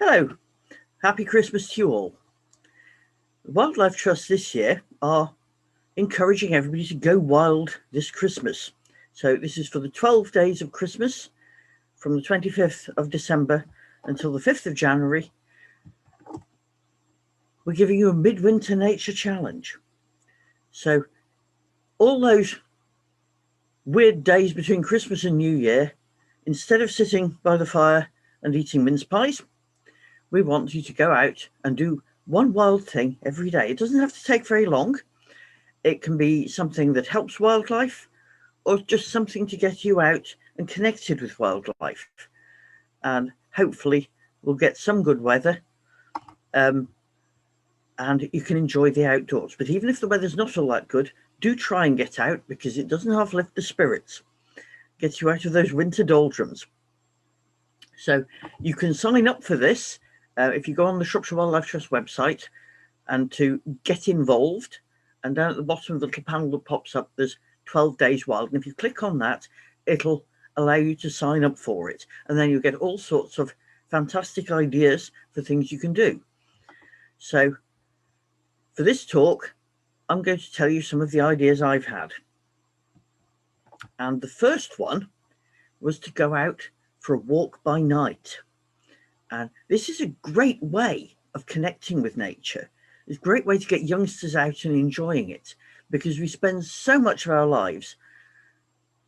Hello, happy Christmas to you all. The Wildlife Trust this year are encouraging everybody to go wild this Christmas. So this is for the 12 days of Christmas from the 25th of December until the 5th of January. We're giving you a midwinter nature challenge. So all those weird days between Christmas and New Year, instead of sitting by the fire and eating mince pies, we want you to go out and do one wild thing every day. It doesn't have to take very long. It can be something that helps wildlife or just something to get you out and connected with wildlife. And hopefully we'll get some good weather and you can enjoy the outdoors. But even if the weather's not all that good, do try and get out because it doesn't half lift the spirits. Gets you out of those winter doldrums. So you can sign up for this if you go on the Shropshire Wildlife Trust website and to get involved, and down at the bottom of the little panel that pops up, there's 12 days wild. And if you click on that, it'll allow you to sign up for it. And then you'll get all sorts of fantastic ideas for things you can do. So for this talk, I'm going to tell you some of the ideas I've had. And the first one was to go out for a walk by night. And this is a great way of connecting with nature. It's a great way to get youngsters out and enjoying it because we spend so much of our lives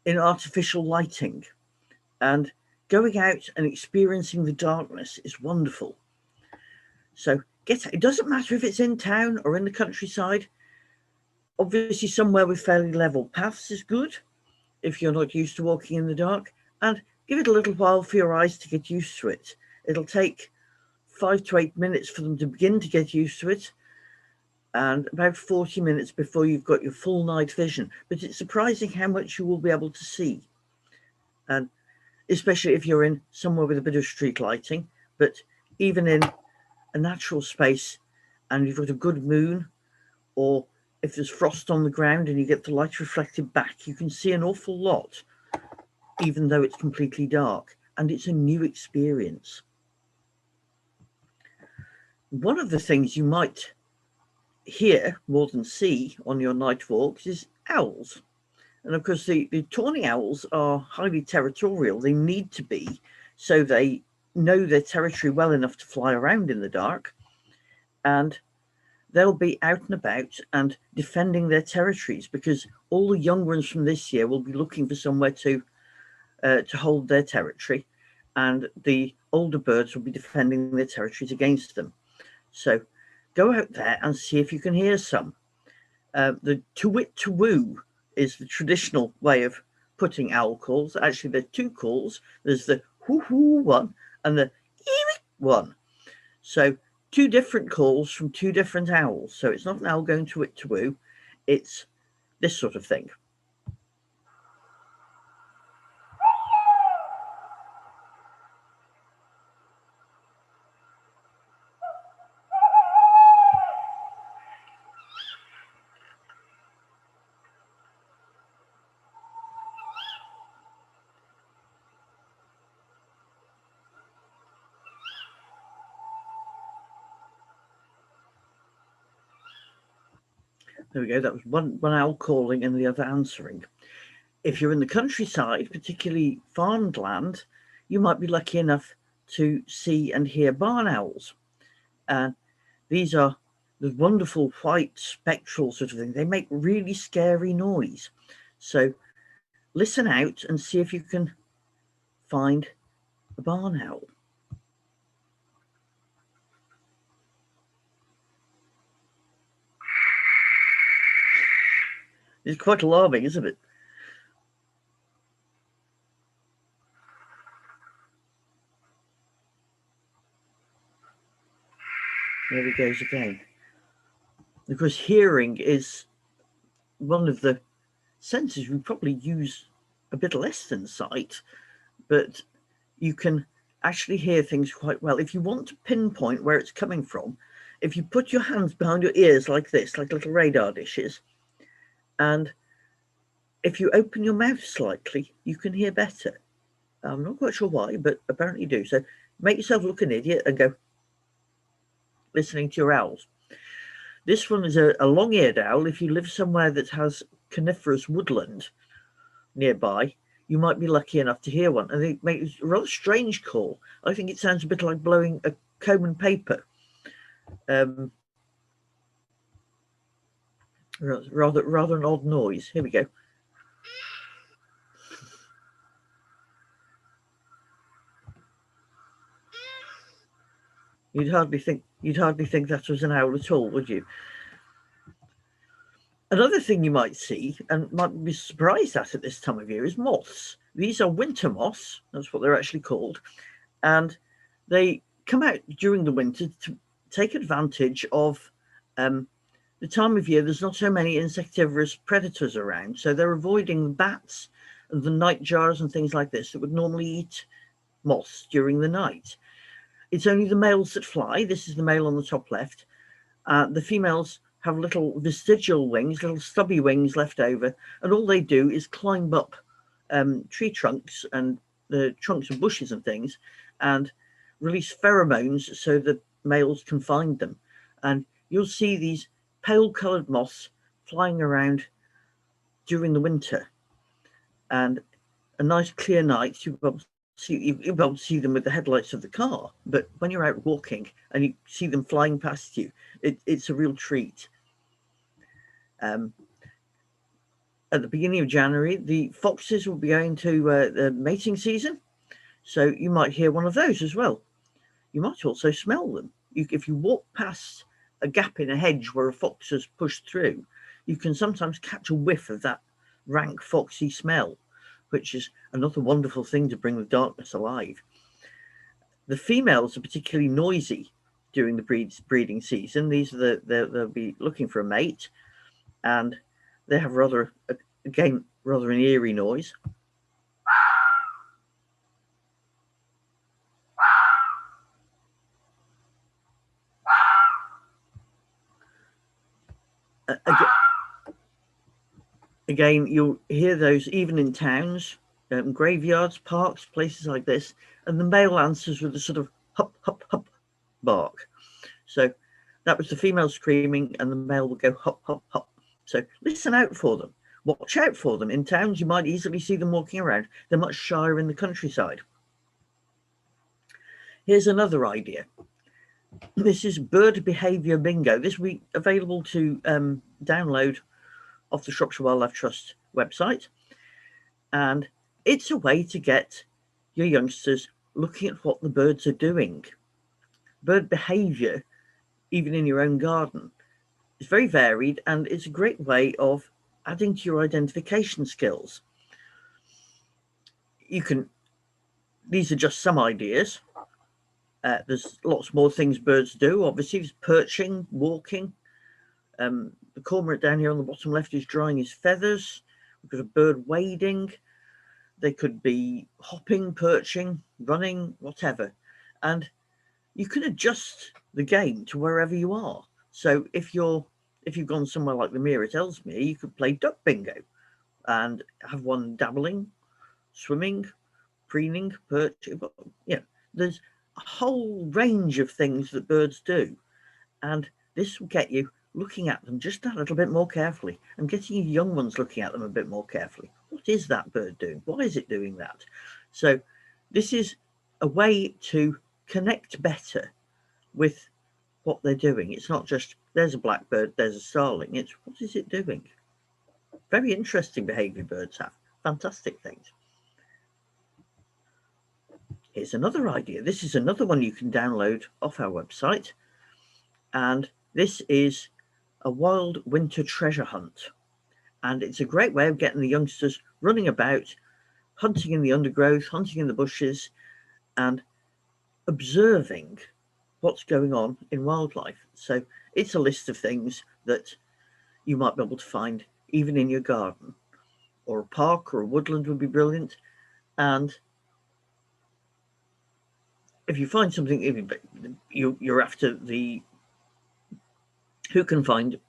in artificial lighting, and going out and experiencing the darkness is wonderful. So it doesn't matter if it's in town or in the countryside. Obviously somewhere with fairly level paths is good if you're not used to walking in the dark, and give it a little while for your eyes to get used to it. It'll take 5 to 8 minutes for them to begin to get used to it, and about 40 minutes before you've got your full night vision. But it's surprising how much you will be able to see, and especially if you're in somewhere with a bit of street lighting. But even in a natural space and you've got a good moon, or if there's frost on the ground and you get the light reflected back, you can see an awful lot, even though it's completely dark, and it's a new experience. One of the things you might hear more than see on your night walks is owls. And of course, the tawny owls are highly territorial. They need to be, so they know their territory well enough to fly around in the dark, and they'll be out and about and defending their territories, because all the young ones from this year will be looking for somewhere to hold their territory, and the older birds will be defending their territories against them. So go out there and see if you can hear some. The to-wit to-woo is the traditional way of putting owl calls. Actually, there are 2 calls. There's the hoo-hoo one and the ee one. So 2 different calls from 2 different owls. So it's not an owl going to-wit to-woo. It's this sort of thing. There we go. That was one owl calling and the other answering. If you're in the countryside, particularly farmed land, you might be lucky enough to see and hear barn owls. And these are the wonderful white spectral sort of thing. They make really scary noise. So listen out and see if you can find a barn owl. It's quite alarming, isn't it? There he goes again. Of course, hearing is one of the senses we probably use a bit less than sight, but you can actually hear things quite well. If you want to pinpoint where it's coming from, if you put your hands behind your ears like this, like little radar dishes, and if you open your mouth slightly, you can hear better. I'm not quite sure why, but apparently you do. So make yourself look an idiot and go, listening to your owls. This one is a long-eared owl. If you live somewhere that has coniferous woodland nearby, you might be lucky enough to hear one. And they make a rather strange call. I think it sounds a bit like blowing a comb and paper. Rather an odd noise. Here we go. You'd hardly think that was an owl at all, would you? Another thing you might see, and might be surprised at this time of year, is moths. These are winter moths. That's what they're actually called. And they come out during the winter to take advantage of the time of year. There's not so many insectivorous predators around, so they're avoiding bats and the nightjars and things like this that would normally eat moths during the night. It's only the males that fly. This is the male on the top left. The females have little vestigial wings, little stubby wings left over, and all they do is climb up tree trunks and the trunks of bushes and things and release pheromones so the males can find them. And you'll see these pale coloured moths flying around during the winter. And a nice clear night, you'll be able to see them with the headlights of the car. But when you're out walking and you see them flying past you, it's a real treat. At the beginning of January, the foxes will be going to the mating season. So you might hear one of those as well. You might also smell them. If you walk past a gap in a hedge where a fox has pushed through, you can sometimes catch a whiff of that rank foxy smell, which is another wonderful thing to bring the darkness alive. The females are particularly noisy during the breeding season. They'll be looking for a mate, and they have rather an eerie noise. Again, you'll hear those even in towns, graveyards, parks, places like this, and the male answers with a sort of hup, hup, hup bark. So that was the female screaming, and the male will go hup, hup, hup. So listen out for them. Watch out for them. In towns, you might easily see them walking around. They're much shyer in the countryside. Here's another idea. This is bird behaviour bingo. This will be available to download off the Shropshire Wildlife Trust website. And it's a way to get your youngsters looking at what the birds are doing. Bird behaviour, even in your own garden, is very varied, and it's a great way of adding to your identification skills. These are just some ideas. There's lots more things birds do. Obviously, there's perching, walking. The cormorant down here on the bottom left is drying his feathers. We've got a bird wading. They could be hopping, perching, running, whatever. And you can adjust the game to wherever you are. So if you've gone somewhere like the Mere at Ellesmere, you could play duck bingo and have one dabbling, swimming, preening, perching. There's a whole range of things that birds do, and this will get you looking at them just a little bit more carefully and getting your young ones looking at them a bit more carefully. What is that bird doing? Why is it doing that? So this is a way to connect better with what they're doing. It's not just there's a blackbird, there's a starling. It's what is it doing? Very interesting behaviour birds have. Fantastic things. Here's another idea. This is another one you can download off our website. And this is a wild winter treasure hunt. And it's a great way of getting the youngsters running about, hunting in the undergrowth, hunting in the bushes, and observing what's going on in wildlife. So it's a list of things that you might be able to find even in your garden, or a park or a woodland would be brilliant. And if you find something, you're after who can find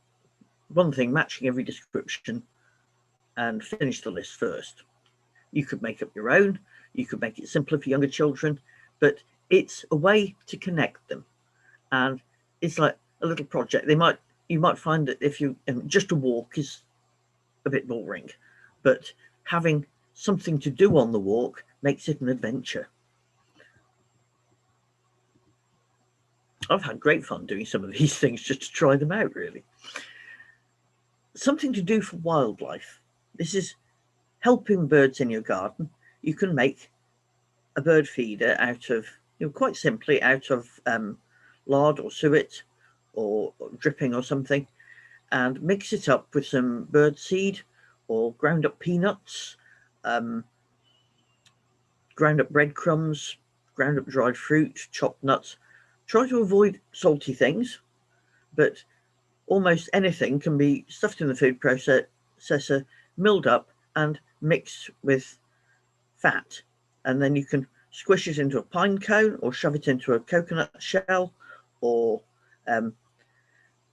one thing matching every description and finish the list first. You could make up your own, you could make it simpler for younger children, but it's a way to connect them. And it's like a little project. You might find that if you just a walk is a bit boring, but having something to do on the walk makes it an adventure. I've had great fun doing some of these things just to try them out, really. Something to do for wildlife. This is helping birds in your garden. You can make a bird feeder out of, quite simply, out of lard or suet or dripping or something, and mix it up with some bird seed or ground up peanuts, ground up breadcrumbs, ground up dried fruit, chopped nuts. Try to avoid salty things, but almost anything can be stuffed in the food processor, milled up and mixed with fat. And then you can squish it into a pine cone or shove it into a coconut shell. Or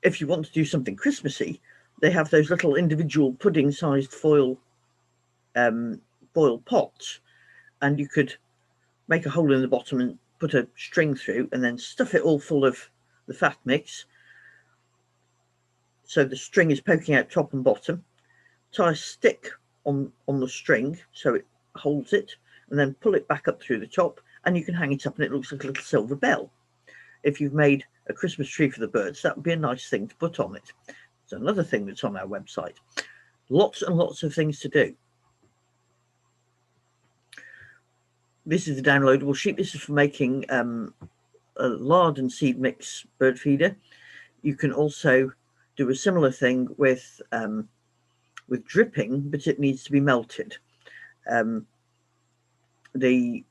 if you want to do something Christmassy, they have those little individual pudding-sized foil pots, and you could make a hole in the bottom and put a string through and then stuff it all full of the fat mix. So the string is poking out top and bottom. Tie a stick on the string so it holds it, and then pull it back up through the top, and you can hang it up and it looks like a little silver bell. If you've made a Christmas tree for the birds, that would be a nice thing to put on it. It's another thing that's on our website. Lots and lots of things to do. This is the downloadable sheet. This is for making a lard and seed mix bird feeder. You can also do a similar thing with dripping, but it needs to be melted. There's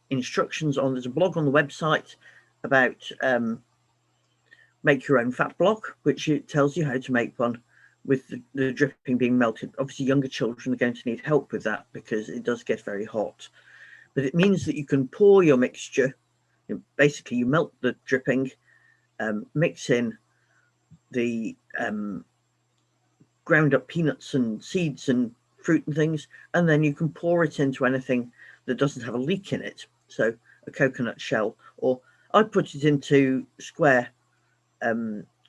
instructions on. There's a blog on the website about make your own fat block, which it tells you how to make one with the dripping being melted. Obviously, younger children are going to need help with that because it does get very hot. But it means that you can pour your mixture. Basically, you melt the dripping, mix in the ground up peanuts and seeds and fruit and things, and then you can pour it into anything that doesn't have a leak in it. So a coconut shell, or I put it into square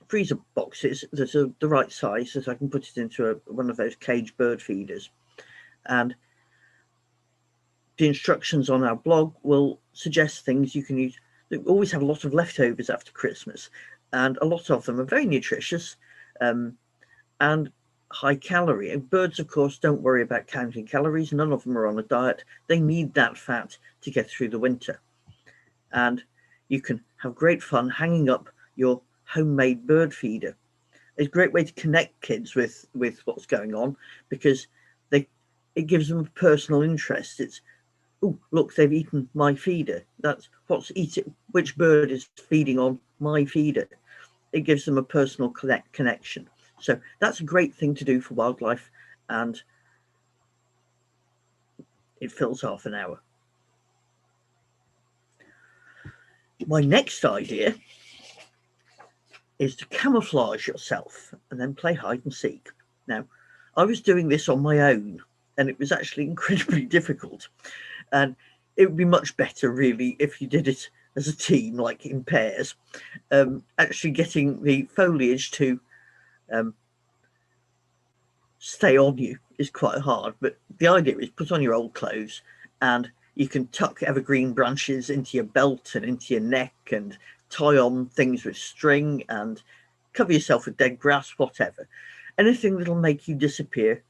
freezer boxes that are the right size, so I can put it into one of those cage bird feeders. And the instructions on our blog will suggest things you can use. They always have a lot of leftovers after Christmas, and a lot of them are very nutritious and high calorie. And birds, of course, don't worry about counting calories. None of them are on a diet. They need that fat to get through the winter. And you can have great fun hanging up your homemade bird feeder. It's a great way to connect kids with what's going on, because it gives them a personal interest. It's, oh, look, they've eaten my feeder. That's which bird is feeding on my feeder. It gives them a personal connection. So that's a great thing to do for wildlife, and it fills half an hour. My next idea is to camouflage yourself and then play hide and seek. Now, I was doing this on my own, and it was actually incredibly difficult. And it would be much better, really, if you did it as a team, like in pairs. Actually getting the foliage to stay on you is quite hard, but the idea is put on your old clothes, and you can tuck evergreen branches into your belt and into your neck, and tie on things with string, and cover yourself with dead grass, whatever. Anything that'll make you disappear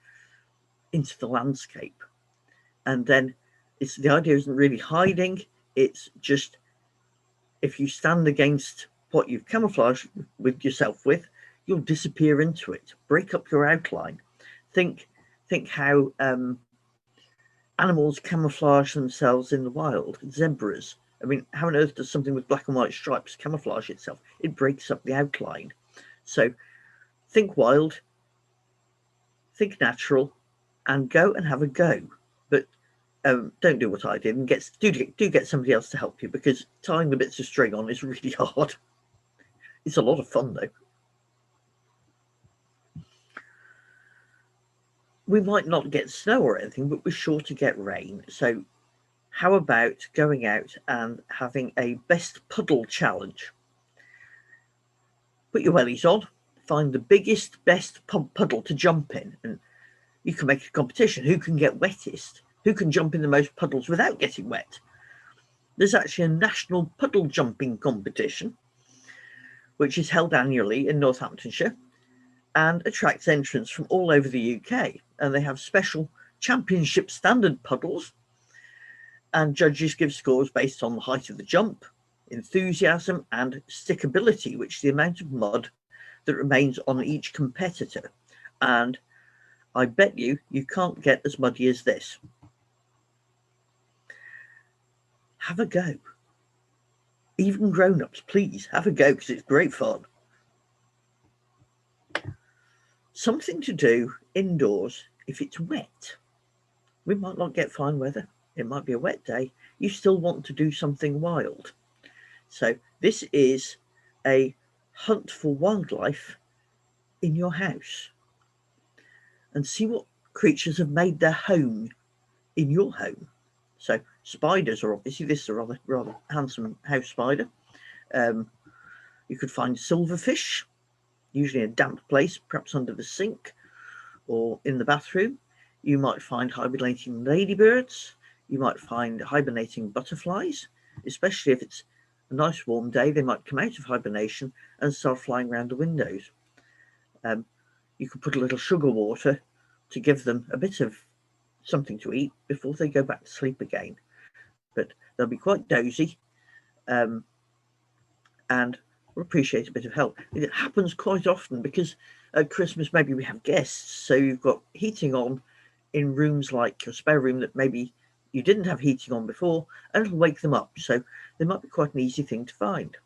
into the landscape. And then the idea isn't really hiding, it's just, if you stand against what you've camouflaged with yourself with, you'll disappear into it. Break up your outline. Think how animals camouflage themselves in the wild. Zebras. I mean, how on earth does something with black and white stripes camouflage itself? It breaks up the outline. So think wild, think natural, and go and have a go. But don't do what I did, and do get somebody else to help you, because tying the bits of string on is really hard. It's a lot of fun, though. We might not get snow or anything, but we're sure to get rain. So how about going out and having a best puddle challenge? Put your wellies on, find the biggest, best puddle to jump in, and you can make a competition. Who can get wettest? Who can jump in the most puddles without getting wet? There's actually a national puddle jumping competition, which is held annually in Northamptonshire and attracts entrants from all over the UK. And they have special championship standard puddles, and judges give scores based on the height of the jump, enthusiasm, and stickability, which is the amount of mud that remains on each competitor. And I bet you can't get as muddy as this. Have a go. Even grown-ups, please have a go, because it's great fun. Something to do indoors if it's wet. We might not get fine weather. It might be a wet day. You still want to do something wild. So this is a hunt for wildlife in your house. And see what creatures have made their home in your home. So spiders are obviously, this is a rather handsome house spider. You could find silverfish, usually in a damp place, perhaps under the sink or in the bathroom. You might find hibernating ladybirds. You might find hibernating butterflies, especially if it's a nice warm day. They might come out of hibernation and start flying around the windows. You could put a little sugar water to give them a bit of something to eat before they go back to sleep again. But they'll be quite dozy and will appreciate a bit of help. It happens quite often because at Christmas maybe we have guests, so you've got heating on in rooms like your spare room that maybe you didn't have heating on before, and it'll wake them up. So they might be quite an easy thing to find.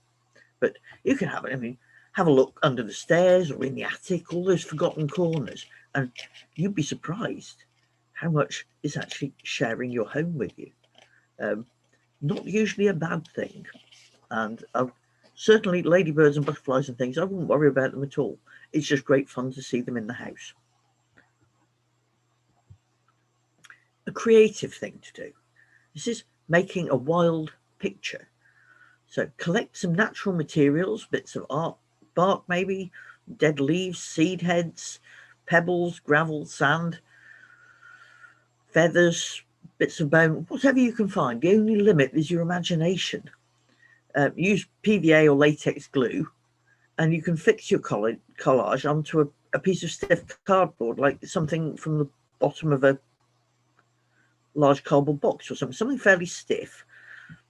But you can have it. I mean, have a look under the stairs or in the attic, all those forgotten corners, and you'd be surprised how much is actually sharing your home with you. Not usually a bad thing. And certainly ladybirds and butterflies and things, I wouldn't worry about them at all. It's just great fun to see them in the house. A creative thing to do. This is making a wild picture. So collect some natural materials, bits of art, bark maybe, dead leaves, seed heads, pebbles, gravel, sand, feathers, bits of bone, whatever you can find. The only limit is your imagination. Use PVA or latex glue, and you can fix your collage onto a piece of stiff cardboard, like something from the bottom of a large cardboard box or something fairly stiff.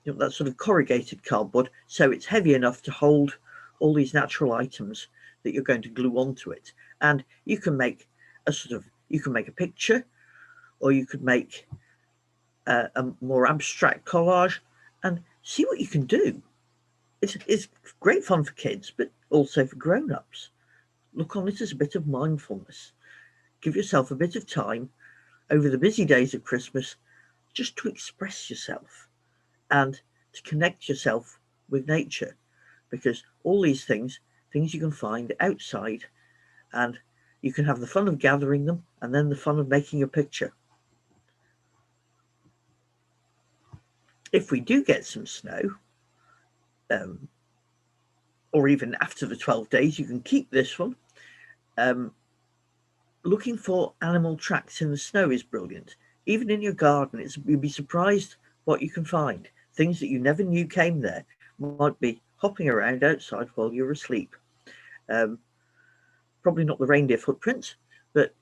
You know, that sort of corrugated cardboard, so it's heavy enough to hold all these natural items that you're going to glue onto it. And you can make a picture, or you could make a more abstract collage, and see what you can do. It's great fun for kids, but also for grown-ups. Look on it as a bit of mindfulness. Give yourself a bit of time over the busy days of Christmas just to express yourself and to connect yourself with nature, because all these things you can find outside, and you can have the fun of gathering them and then the fun of making a picture. If we do get some snow, or even after the 12 days, you can keep this one. Looking for animal tracks in the snow is brilliant. Even in your garden, you'll be surprised what you can find. Things that you never knew came there might be hopping around outside while you're asleep. Probably not the reindeer footprints, but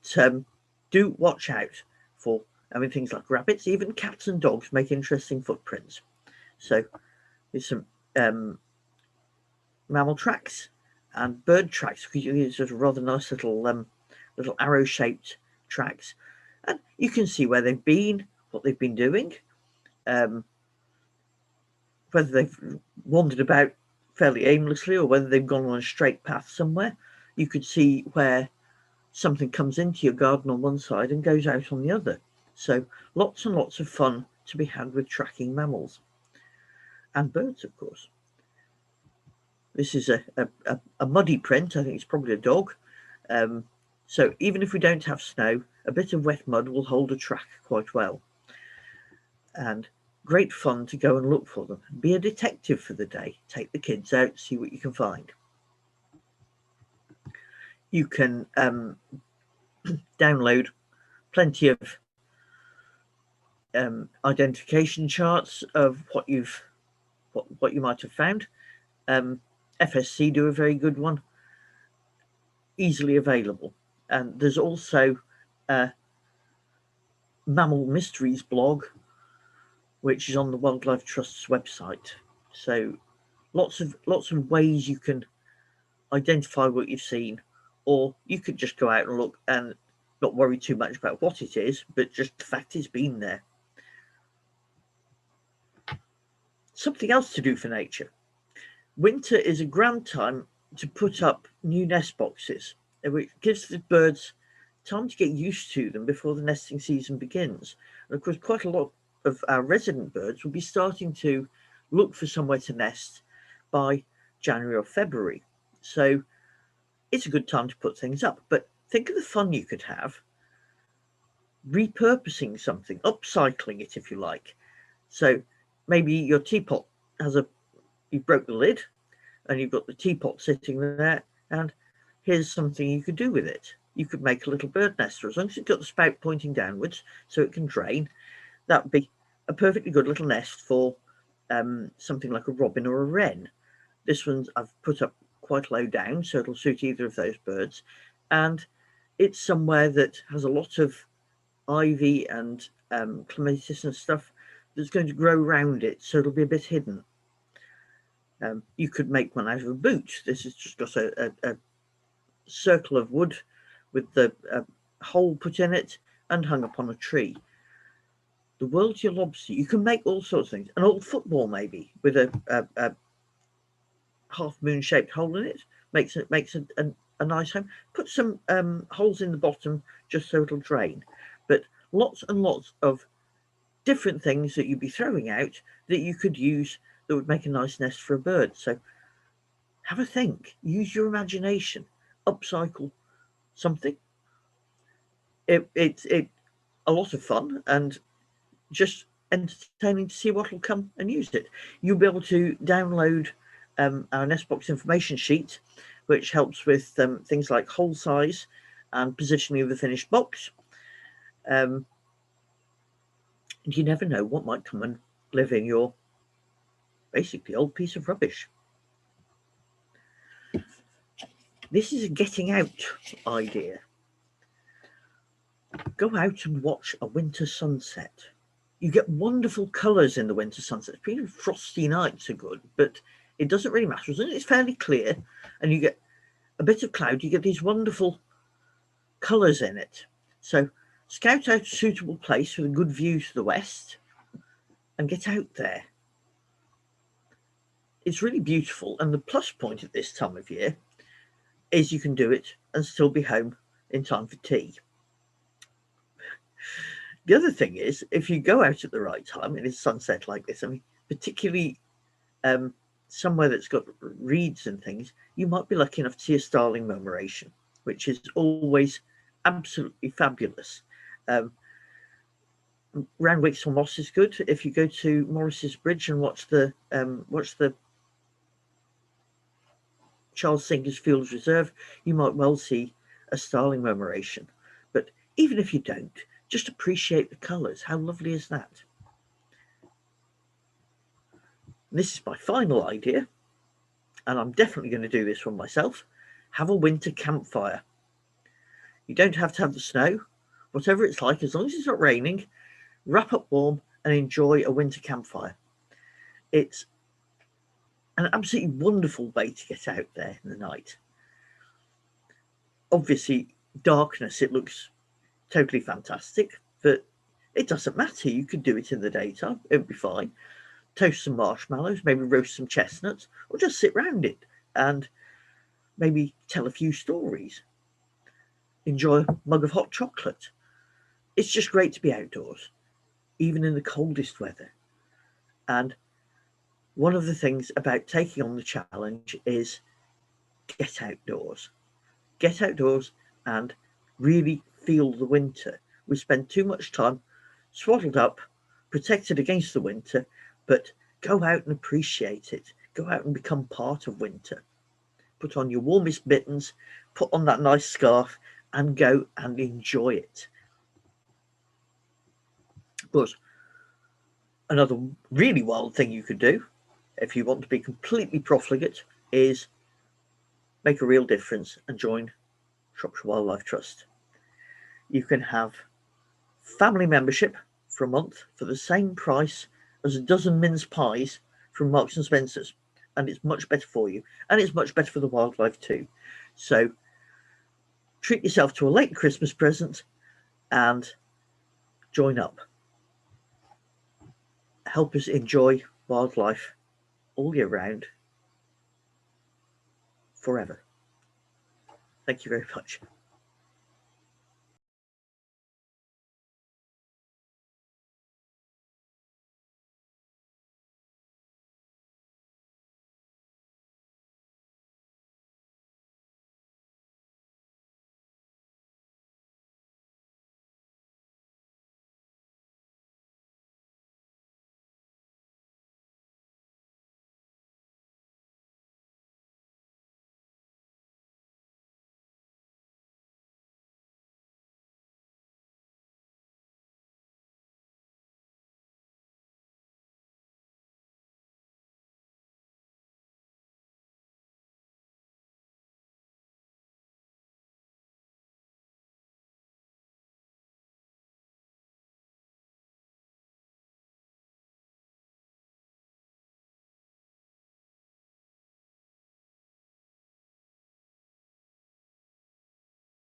do watch out for, things like rabbits. Even cats and dogs make interesting footprints. So there's some mammal tracks and bird tracks. These are rather nice little arrow-shaped tracks, and you can see where they've been, what they've been doing, whether they've wandered about fairly aimlessly or whether they've gone on a straight path somewhere. You could see where something comes into your garden on one side and goes out on the other. So lots and lots of fun to be had with tracking mammals and birds, of course. This is a muddy print. I think it's probably a dog. So even if we don't have snow, a bit of wet mud will hold a track quite well. And Great fun to go and look for them. Be a detective for the day. Take the kids out, see what you can find. You can download plenty of identification charts of what you might have found. FSC do a very good one, easily available. And there's also a Mammal Mysteries blog, which is on the Wildlife Trust's website. So lots of ways you can identify what you've seen, or you could just go out and look and not worry too much about what it is, but just the fact it's been there. Something else to do for nature. Winter is a grand time to put up new nest boxes, which gives the birds time to get used to them before the nesting season begins. And of course, quite a lot of our resident birds will be starting to look for somewhere to nest by January or February. So it's a good time to put things up. But think of the fun you could have repurposing something, upcycling it if you like. So maybe your teapot you broke the lid and you've got the teapot sitting there, and here's something you could do with it. You could make a little bird nester, as long as it's got the spout pointing downwards so it can drain. That would be a perfectly good little nest for something like a robin or a wren. This one I've put up quite low down, so it'll suit either of those birds. And it's somewhere that has a lot of ivy and clematis and stuff that's going to grow around it, so it'll be a bit hidden. You could make one out of a boot. This has just got a circle of wood with the hole put in it and hung upon a tree. The world's your lobster. You can make all sorts of things. An old football maybe with a half moon shaped hole in it makes a nice home. Put some holes in the bottom just so it'll drain. But lots and lots of different things that you'd be throwing out that you could use that would make a nice nest for a bird. So have a think, use your imagination, upcycle something. It's a lot of fun and just entertaining to see what will come and use it. You'll be able to download our nest box information sheet, which helps with things like hole size and positioning of the finished box. And you never know what might come and live in your basically old piece of rubbish. This is a getting out idea. Go out and watch a winter sunset. You get wonderful colours in the winter sunset. Pretty frosty nights are good, but it doesn't really matter. As long as it's fairly clear and you get a bit of cloud, you get these wonderful colours in it. So scout out a suitable place with a good view to the west and get out there. It's really beautiful, and the plus point at this time of year is you can do it and still be home in time for tea. The other thing is, if you go out at the right time and it's sunset like this, I mean, particularly somewhere that's got reeds and things, you might be lucky enough to see a starling murmuration, which is always absolutely fabulous. Round Wixhall Moss is good. If you go to Morris's Bridge and watch the Charles Singer's Fields Reserve, you might well see a starling murmuration. But even if you don't, just appreciate the colours. How lovely is that? This is my final idea, and I'm definitely going to do this one myself. Have a winter campfire. You don't have to have the snow, whatever it's like, as long as it's not raining, wrap up warm and enjoy a winter campfire. It's an absolutely wonderful way to get out there in the night. Obviously, darkness, it looks totally fantastic, but it doesn't matter. You could do it in the daytime, it would be fine. Toast some marshmallows, maybe roast some chestnuts, or just sit round it and maybe tell a few stories. Enjoy a mug of hot chocolate. It's just great to be outdoors, even in the coldest weather. And one of the things about taking on the challenge is get outdoors. Get outdoors and really feel the winter. We spend too much time swaddled up, protected against the winter, but go out and appreciate it. Go out and become part of winter. Put on your warmest mittens, put on that nice scarf, and go and enjoy it. But another really wild thing you could do, if you want to be completely profligate, is make a real difference and join Shropshire Wildlife Trust. You can have family membership for a month for the same price as a dozen mince pies from Marks and Spencer's, and it's much better for you, and it's much better for the wildlife too. So treat yourself to a late Christmas present and join up. Help us enjoy wildlife all year round, forever. Thank you very much.